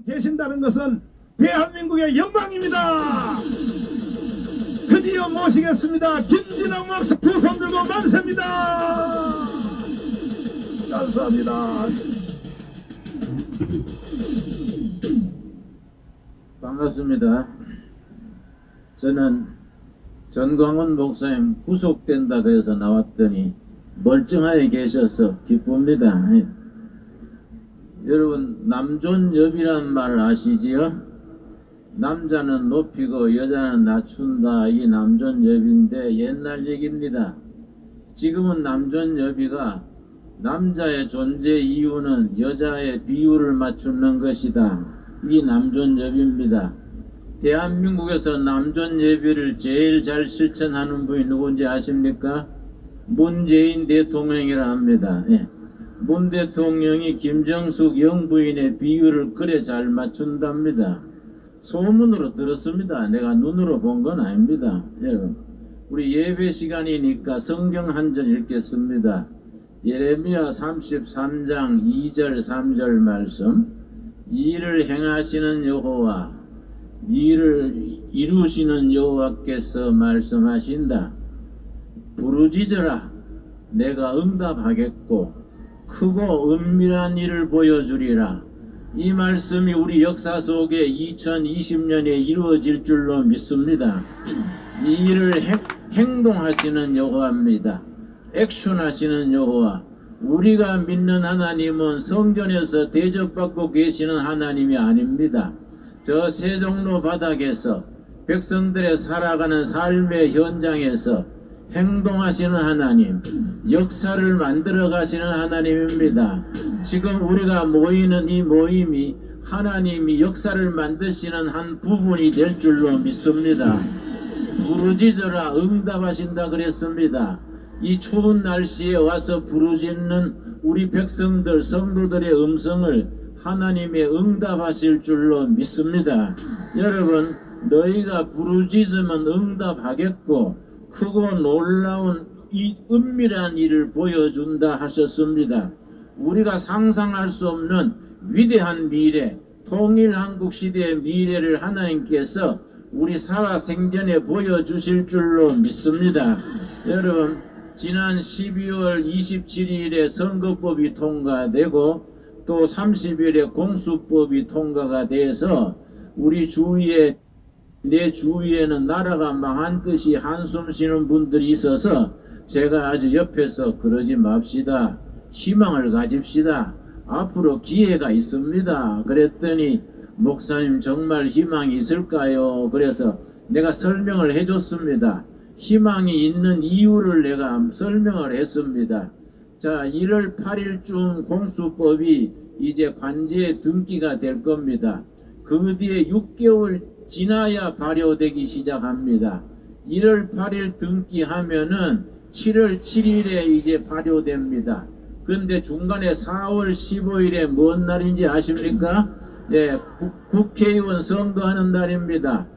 계신다는 것은 대한민국의 영광입니다. 드디어 모시겠습니다. 김진영 박사 두 손 들고 만세입니다. 감사합니다. 반갑습니다. 저는 전광훈 목사님 구속된다 그래서 나왔더니 멀쩡하게 계셔서 기쁩니다. 여러분, 남존여비란 말 아시지요? 남자는 높이고 여자는 낮춘다, 이 남존여비인데 옛날 얘기입니다. 지금은 남존여비가 남자의 존재 이유는 여자의 비율을 맞추는 것이다, 이 남존여비입니다. 대한민국에서 남존여비를 제일 잘 실천하는 분이 누군지 아십니까? 문재인 대통령이라 합니다. 문 대통령이 김정숙 영부인의 비율을 그래 잘 맞춘답니다. 소문으로 들었습니다. 내가 눈으로 본 건 아닙니다. 여러분, 우리 예배 시간이니까 성경 한 절 읽겠습니다. 예레미야 33장 2절 3절 말씀. 이를 행하시는 여호와, 이를 이루시는 여호와께서 말씀하신다. 부르짖어라, 내가 응답하겠고 크고 은밀한 일을 보여주리라. 이 말씀이 우리 역사 속에 2020년에 이루어질 줄로 믿습니다. 이 일을 행동하시는 여호와입니다. 액션하시는 여호와. 우리가 믿는 하나님은 성전에서 대접받고 계시는 하나님이 아닙니다. 저 세종로 바닥에서 백성들의 살아가는 삶의 현장에서 행동하시는 하나님, 역사를 만들어 가시는 하나님입니다. 지금 우리가 모이는 이 모임이 하나님이 역사를 만드시는 한 부분이 될 줄로 믿습니다. 부르짖어라, 응답하신다 그랬습니다. 이 추운 날씨에 와서 부르짖는 우리 백성들, 성도들의 음성을 하나님의 응답하실 줄로 믿습니다. 여러분, 너희가 부르짖으면 응답하겠고 크고 놀라운 이 은밀한 일을 보여준다 하셨습니다. 우리가 상상할 수 없는 위대한 미래, 통일한국 시대의 미래를 하나님께서 우리 살아생전에 보여주실 줄로 믿습니다. 여러분, 지난 12월 27일에 선거법이 통과되고 또 30일에 공수법이 통과가 돼서 우리 주위에, 내 주위에는 나라가 망한 듯이 한숨 쉬는 분들이 있어서 제가 아주 옆에서 그러지 맙시다, 희망을 가집시다, 앞으로 기회가 있습니다 그랬더니 목사님 정말 희망이 있을까요? 그래서 내가 설명을 해줬습니다. 희망이 있는 이유를 내가 설명을 했습니다. 자, 1월 8일쯤 공수법이 이제 관제에 등기가 될 겁니다. 그 뒤에 6개월 지나야 발효되기 시작합니다. 1월 8일 등기하면은 7월 7일에 이제 발효됩니다. 그런데 중간에 4월 15일에 뭔 날인지 아십니까? 네, 국회의원 선거하는 날입니다.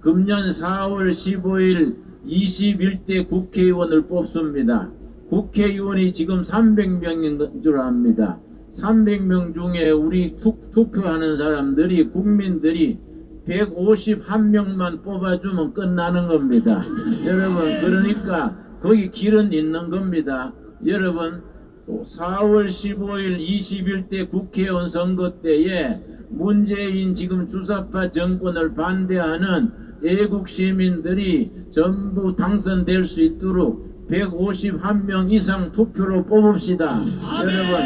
금년 4월 15일 21대 국회의원을 뽑습니다. 국회의원이 지금 300명인 줄 압니다. 300명 중에 우리 투표하는 사람들이, 국민들이 151명만 뽑아주면 끝나는 겁니다. 여러분, 그러니까 거기 길은 있는 겁니다. 여러분, 4월 15일 21대 국회의원 선거 때에 문재인 지금 주사파 정권을 반대하는 애국 시민들이 전부 당선될 수 있도록 151명 이상 투표로 뽑읍시다. 여러분,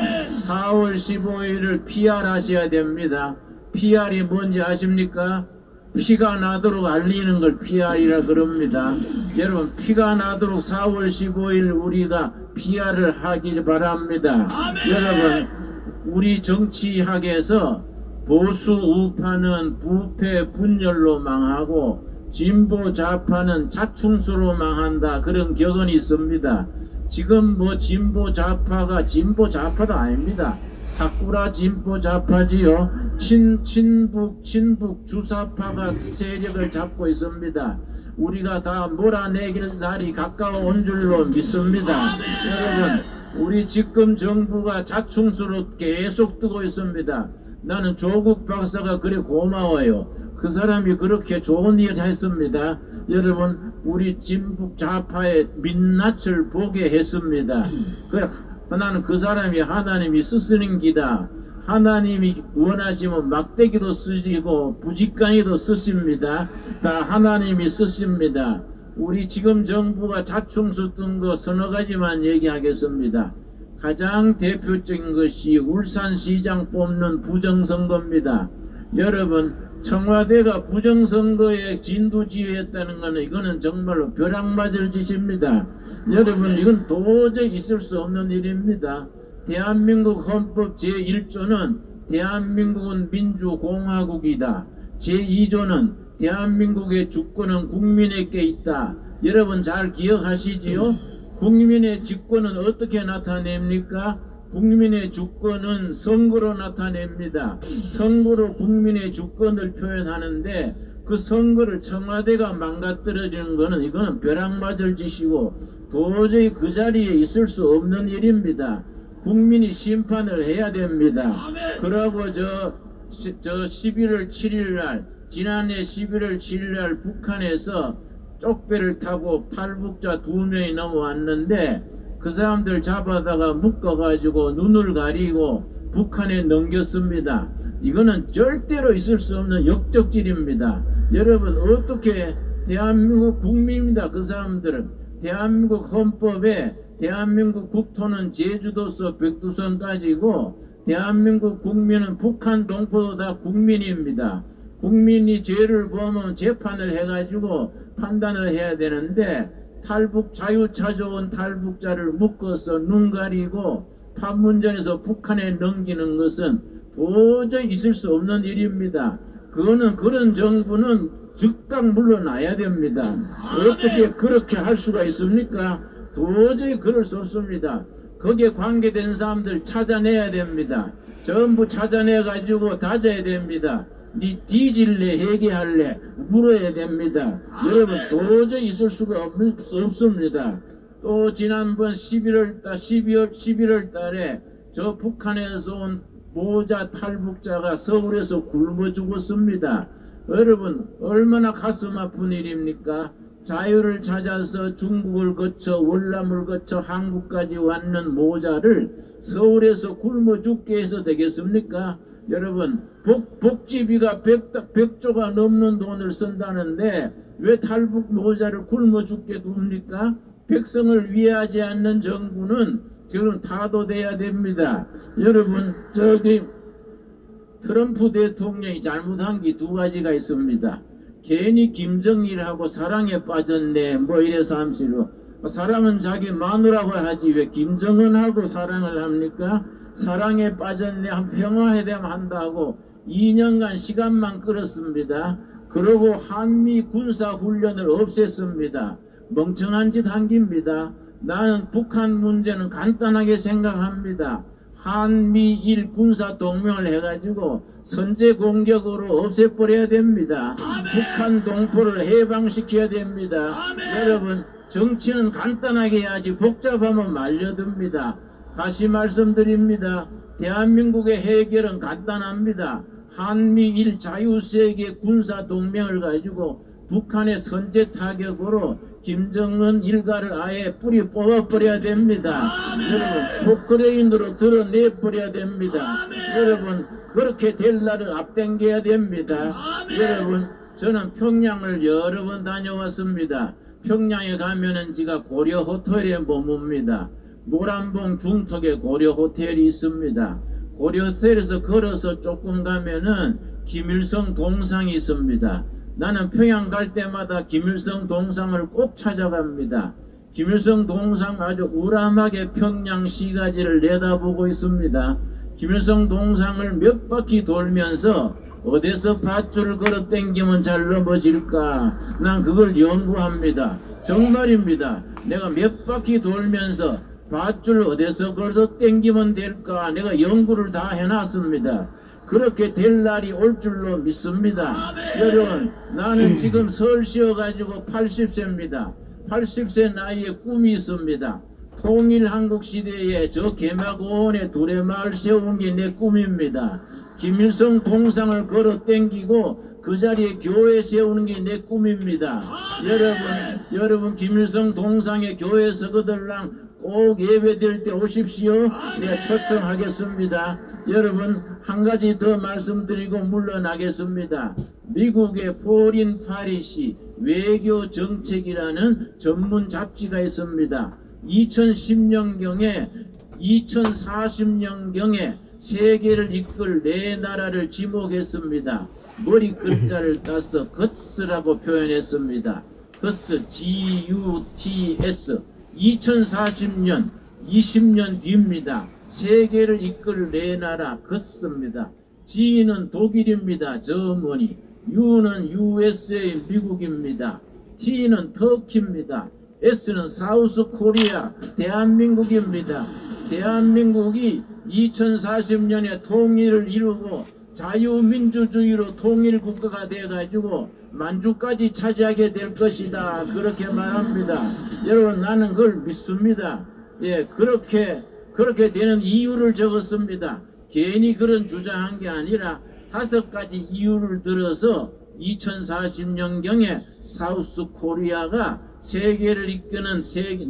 4월 15일을 PR 하셔야 됩니다. PR이 뭔지 아십니까? 피가 나도록 알리는 걸 PR이라 그럽니다. 여러분, 피가 나도록 4월 15일 우리가 PR을 하길 바랍니다. 여러분, 우리 정치학에서 보수 우파는 부패 분열로 망하고 진보 좌파는 자충수로 망한다, 그런 격언이 있습니다. 지금 뭐 진보 좌파도 아닙니다. 사쿠라 진보 좌파지요. 친북 주사파가 세력을 잡고 있습니다. 우리가 다 몰아내길 날이 가까워온 줄로 믿습니다. 여러분, 우리 지금 정부가 자충수로 계속 뜨고 있습니다. 나는 조국 박사가 그래 고마워요. 그 사람이 그렇게 좋은 일 했습니다. 여러분, 우리 진북 좌파의 민낯을 보게 했습니다. 나는 그 사람이 하나님이 쓰시는 기다. 하나님이 원하시면 막대기도 쓰시고 부직강이도 쓰십니다. 다 하나님이 쓰십니다. 우리 지금 정부가 자충수 뜬 거 서너 가지만 얘기하겠습니다. 가장 대표적인 것이 울산시장 뽑는 부정선거입니다. 여러분, 청와대가 부정선거에 진두지휘했다는 것은 이거는 정말로 벼락 맞을 짓입니다. 여러분, 이건 도저히 있을 수 없는 일입니다. 대한민국 헌법 제1조는 대한민국은 민주공화국이다. 제2조는 대한민국의 주권은 국민에게 있다. 여러분 잘 기억하시지요? 국민의 주권은 어떻게 나타냅니까? 국민의 주권은 선거로 나타냅니다. 선거로 국민의 주권을 표현하는데 그 선거를 청와대가 망가뜨려지는 것은 이거는 벼락 맞을 짓이고 도저히 그 자리에 있을 수 없는 일입니다. 국민이 심판을 해야 됩니다. 그러고 저 11월 7일 날, 지난해 11월 7일 날 북한에서 쪽배를 타고 탈북자 2명이 넘어왔는데 그 사람들 잡아다가 묶어가지고 눈을 가리고 북한에 넘겼습니다. 이거는 절대로 있을 수 없는 역적질입니다. 여러분, 어떻게 대한민국 국민입니다. 그 사람들은 대한민국 헌법에 대한민국 국토는 제주도서 백두산까지고 대한민국 국민은 북한 동포도 다 국민입니다. 국민이 죄를 범하면 재판을 해가지고 판단을 해야 되는데 탈북 자유 찾아온 탈북자를 묶어서 눈 가리고 판문점에서 북한에 넘기는 것은 도저히 있을 수 없는 일입니다. 그거는 그런 정부는 즉각 물러나야 됩니다. 어떻게 그렇게 할 수가 있습니까? 도저히 그럴 수 없습니다. 거기에 관계된 사람들 찾아내야 됩니다. 전부 찾아내 가지고 다져야 됩니다. 니 뒤질래 회개할래 물어야 됩니다. 여러분, 도저히 있을 수가 없습니다. 또 지난번 11월 달에 저 북한에서 온 모자 탈북자가 서울에서 굶어 죽었습니다. 여러분, 얼마나 가슴 아픈 일입니까? 자유를 찾아서 중국을 거쳐 월남을 거쳐 한국까지 왔는 모자를 서울에서 굶어 죽게 해서 되겠습니까? 여러분, 복지비가 100조가 넘는 돈을 쓴다는데 왜 탈북 모자를 굶어 죽게 둡니까? 백성을 위하지 않는 정부는 지금 타도돼야 됩니다. 여러분, 저기 트럼프 대통령이 잘못한 게 두 가지가 있습니다. 괜히 김정일하고 사랑에 빠졌네 뭐 이래서 함시로 사람은 자기 마누라고 하지 왜 김정은하고 사랑을 합니까? 사랑에 빠졌네 한 평화회담 한다고 2년간 시간만 끌었습니다. 그러고 한미 군사훈련을 없앴습니다. 멍청한 짓 한 겁니다. 나는 북한 문제는 간단하게 생각합니다. 한미일 군사동맹을 해가지고 선제 공격으로 없애버려야 됩니다. 아멘. 북한 동포를 해방시켜야 됩니다. 아멘. 여러분, 정치는 간단하게 해야지 복잡하면 말려듭니다. 다시 말씀드립니다. 대한민국의 해결은 간단합니다. 한미일 자유세계 군사동맹을 가지고 북한의 선제 타격으로 김정은 일가를 아예 뿌리 뽑아버려야 됩니다. 여러분, 포크레인으로 드러내버려야 됩니다. 여러분, 그렇게 될 날을 앞당겨야 됩니다. 여러분, 저는 평양을 여러 번 다녀왔습니다. 평양에 가면은 제가 고려 호텔에 머뭅니다. 모란봉 중턱에 고려 호텔이 있습니다. 고려 호텔에서 걸어서 조금 가면은 김일성 동상이 있습니다. 나는 평양 갈 때마다 김일성 동상을 꼭 찾아갑니다. 김일성 동상 아주 우람하게 평양 시가지를 내다보고 있습니다. 김일성 동상을 몇 바퀴 돌면서 어디서 밧줄을 걸어 당기면 잘 넘어질까? 난 그걸 연구합니다. 정말입니다. 내가 몇 바퀴 돌면서 밧줄 어디서 걸어서 당기면 될까? 내가 연구를 다 해놨습니다. 그렇게 될 날이 올 줄로 믿습니다. 여러분, 나는 지금 서울 씌어가지고 80세입니다. 80세 나이에 꿈이 있습니다. 통일 한국 시대에 저 개마고원에 두레마을 세우는 게 내 꿈입니다. 김일성 동상을 걸어 땡기고 그 자리에 교회 세우는 게 내 꿈입니다. 여러분 김일성 동상에 교회 서거들랑 꼭 예배드릴 때 오십시오. 제가 초청하겠습니다. 여러분 한 가지 더 말씀드리고 물러나겠습니다. 미국의 포린 파리시 외교 정책이라는 전문 잡지가 있습니다. 2010년경에 2040년경에 세계를 이끌 네 나라를 지목했습니다. 머리 글자를 따서 GUTS라고 표현했습니다. GUTS, G-U-T-S. 2040년 20년 뒤입니다. 세계를 이끌 네 나라 GUTS입니다. G는 독일입니다. 저머니. U는 USA 미국입니다. T는 터키입니다. S는 사우스 코리아 대한민국입니다. 대한민국이 2040년에 통일을 이루고 자유민주주의로 통일국가가 돼가지고 만주까지 차지하게 될 것이다. 그렇게 말합니다. 여러분 나는 그걸 믿습니다. 예, 그렇게 되는 이유를 적었습니다. 괜히 그런 주장한 게 아니라 5가지 이유를 들어서 2040년경에 사우스 코리아가 세계를 이끄는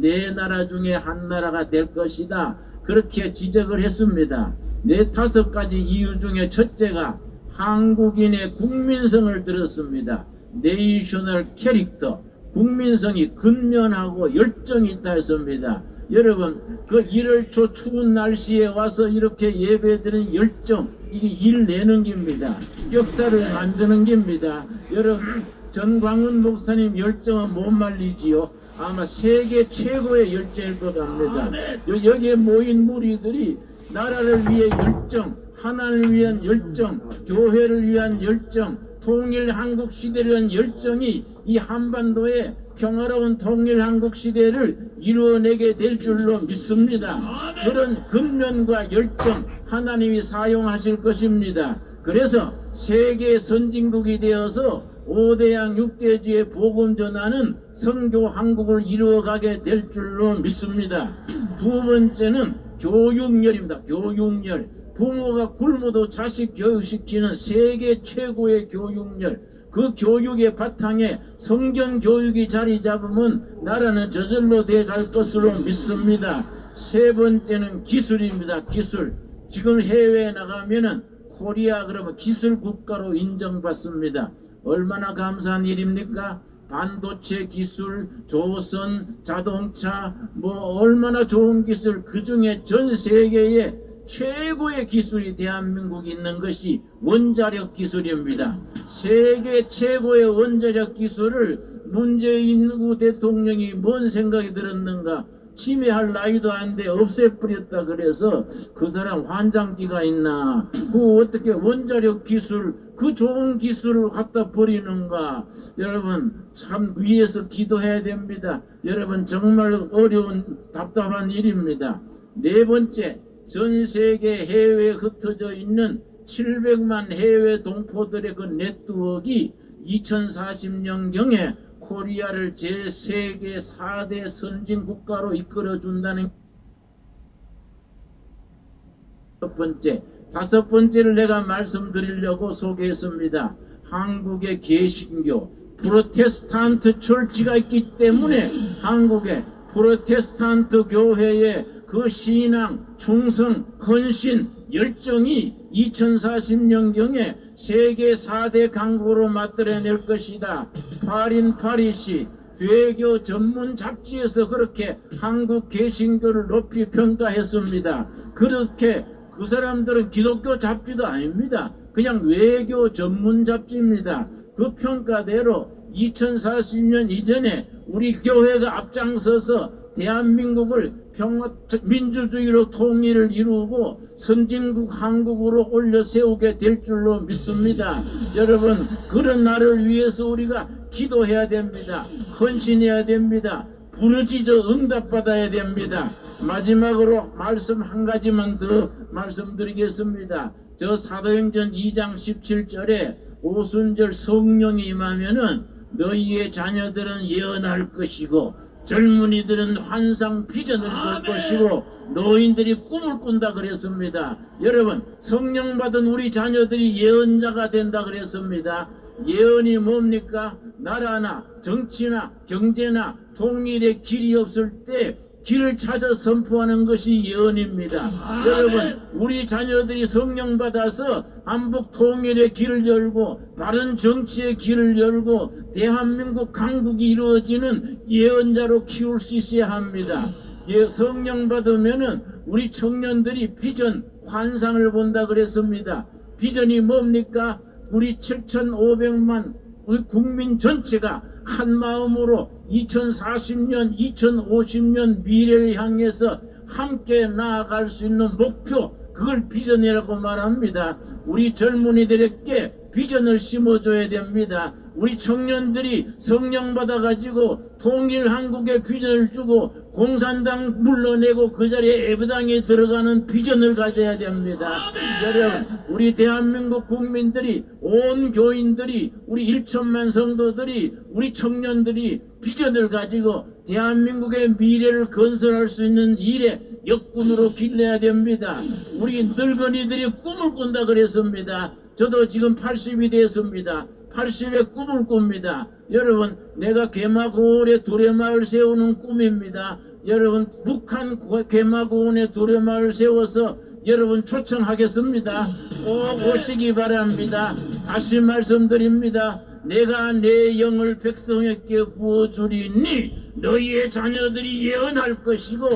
네 나라 중에 한 나라가 될 것이다. 그렇게 지적을 했습니다. 5가지 이유 중에 첫째가 한국인의 국민성을 들었습니다. 네이셔널 캐릭터, 국민성이 근면하고 열정이 있다 했습니다. 여러분 그 1월 초 추운 날씨에 와서 이렇게 예배드리는 열정, 이게 일 내는 겁니다. 역사를 만드는 겁니다. 여러분 전광훈 목사님 열정은 못 말리지요. 아마 세계 최고의 열정일 것 같습니다. 여기에 모인 무리들이 나라를 위해 열정, 하나님을 위한 열정, 교회를 위한 열정, 통일 한국 시대를 위한 열정이 이 한반도에 평화로운 통일 한국 시대를 이루어내게 될 줄로 믿습니다. 그런 근면과 열정 하나님이 사용하실 것입니다. 그래서 세계 선진국이 되어서 5대양 6대지의 복음 전하는 선교 한국을 이루어가게 될 줄로 믿습니다. 두 번째는 교육열입니다. 교육열. 부모가 굶어도 자식 교육시키는 세계 최고의 교육열. 그 교육의 바탕에 성경 교육이 자리 잡으면 나라는 저절로 돼갈 것으로 믿습니다. 세 번째는 기술입니다. 기술. 지금 해외에 나가면은 코리아 그러면 기술 국가로 인정받습니다. 얼마나 감사한 일입니까? 반도체 기술, 조선, 자동차, 얼마나 좋은 기술, 그 중에 전 세계에 최고의 기술이 대한민국에 있는 것이 원자력 기술입니다. 세계 최고의 원자력 기술을 문재인 대통령이 뭔 생각이 들었는가? 침해할 나이도 안 돼 없애버렸다 그래서 그 사람 환장기가 있나? 그 어떻게 원자력 기술, 그 좋은 기술을 갖다 버리는가? 여러분 참 위에서 기도해야 됩니다. 여러분 정말 어려운 답답한 일입니다. 네 번째, 전 세계 해외에 흩어져 있는 700만 해외 동포들의 그 네트워크가 2040년경에 코리아를 제3계 4대 선진국가로 이끌어준다는 첫 번째. 5번째를 내가 말씀드리려고 소개했습니다. 한국의 개신교, 프로테스탄트 철치가 있기 때문에 한국의 프로테스탄트 교회의 그 신앙, 충성, 헌신, 열정이 2040년경에 세계 4대 강국으로 만들어낼 것이다. 파린 파리시 외교 전문 잡지에서 그렇게 한국 개신교를 높이 평가했습니다. 그렇게 그 사람들은 기독교 잡지도 아닙니다. 그냥 외교 전문 잡지입니다. 그 평가대로 2040년 이전에 우리 교회가 앞장서서 대한민국을 민주주의로 통일을 이루고 선진국 한국으로 올려 세우게 될 줄로 믿습니다. 여러분 그런 날을 위해서 우리가 기도해야 됩니다. 헌신해야 됩니다. 부르짖어 응답받아야 됩니다. 마지막으로 말씀 한 가지만 더 말씀드리겠습니다. 저 사도행전 2장 17절에 오순절 성령이 임하면은 너희의 자녀들은 예언할 것이고 젊은이들은 환상 비전을 볼 것이고 노인들이 꿈을 꾼다 그랬습니다. 여러분, 성령 받은 우리 자녀들이 예언자가 된다 그랬습니다. 예언이 뭡니까? 나라나 정치나 경제나 통일의 길이 없을 때 길을 찾아 선포하는 것이 예언입니다. 여러분, 우리 자녀들이 성령 받아서 한국 통일의 길을 열고 바른 정치의 길을 열고 대한민국 강국이 이루어지는 예언자로 키울 수 있어야 합니다. 성령 받으면은 우리 청년들이 비전, 환상을 본다 그랬습니다. 비전이 뭡니까? 우리 7,500만 우리 국민 전체가 한 마음으로 2040년, 2050년 미래를 향해서 함께 나아갈 수 있는 목표, 그걸 비전이라고 말합니다. 우리 젊은이들에게 비전을 심어줘야 됩니다. 우리 청년들이 성령 받아가지고 통일 한국의 비전을 주고 공산당 물러내고 그 자리에 애부당에 들어가는 비전을 가져야 됩니다. 여러분, 우리 대한민국 국민들이, 온 교인들이, 우리 1천만 성도들이, 우리 청년들이 비전을 가지고 대한민국의 미래를 건설할 수 있는 일에 역군으로 길러야 됩니다. 우리 늙은이들이 꿈을 꾼다 그랬습니다. 저도 지금 80이 됐습니다. 80에 꿈을 꿉니다. 여러분, 내가 개마고을에 두레마을 세우는 꿈입니다. 여러분, 북한 개마고을에 두레마을 세워서 여러분 초청하겠습니다. 꼭 오시기 바랍니다. 다시 말씀드립니다. 내가 내 영을 백성에게 부어주리니 너희의 자녀들이 예언할 것이고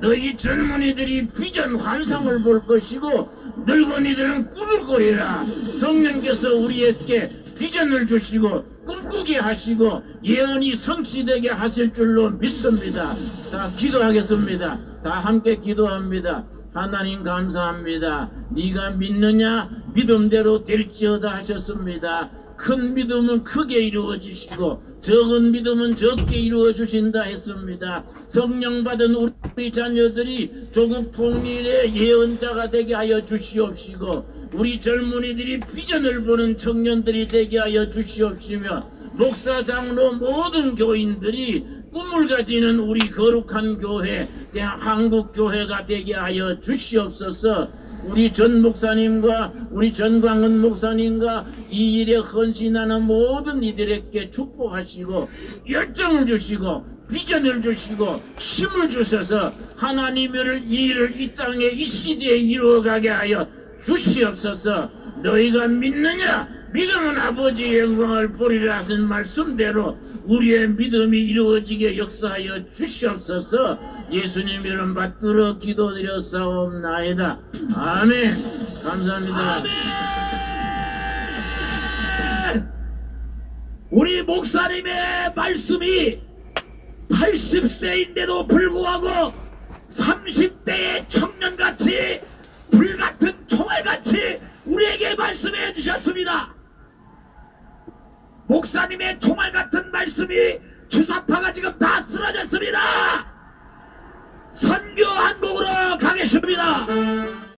너희 젊은이들이 비전 환상을 볼 것이고 늙은이들은 꿈을 꾸리라. 성령께서 우리에게 비전을 주시고 꿈꾸게 하시고 예언이 성취되게 하실 줄로 믿습니다. 자, 기도하겠습니다. 다 함께 기도합니다. 하나님 감사합니다. 네가 믿느냐? 믿음대로 될지어다 하셨습니다. 큰 믿음은 크게 이루어지시고 적은 믿음은 적게 이루어주신다 했습니다. 성령 받은 우리 자녀들이 조국 통일의 예언자가 되게 하여 주시옵시고 우리 젊은이들이 비전을 보는 청년들이 되게 하여 주시옵시며 목사, 장로, 모든 교인들이 꿈을 가지는 우리 거룩한 교회, 한국교회가 되게 하여 주시옵소서. 우리 전 목사님과 우리 전광은 목사님과 이 일에 헌신하는 모든 이들에게 축복하시고 열정을 주시고 비전을 주시고 힘을 주셔서 하나님의 일을 이 땅에 이 시대에 이루어가게 하여 주시옵소서. 너희가 믿느냐? 믿음은 아버지의 영광을 보리라 하신 말씀대로 우리의 믿음이 이루어지게 역사하여 주시옵소서. 예수님 이름 받들어 기도드렸사옵나이다. 아멘. 감사합니다. 아멘. 우리 목사님의 말씀이 80세인데도 불구하고 30대의 청년같이 불같은 총알같이 우리에게 말씀해 주셨습니다. 목사님의 총알같은 말씀이 주사파가 지금 다 쓰러졌습니다. 선교 한국으로 가겠습니다.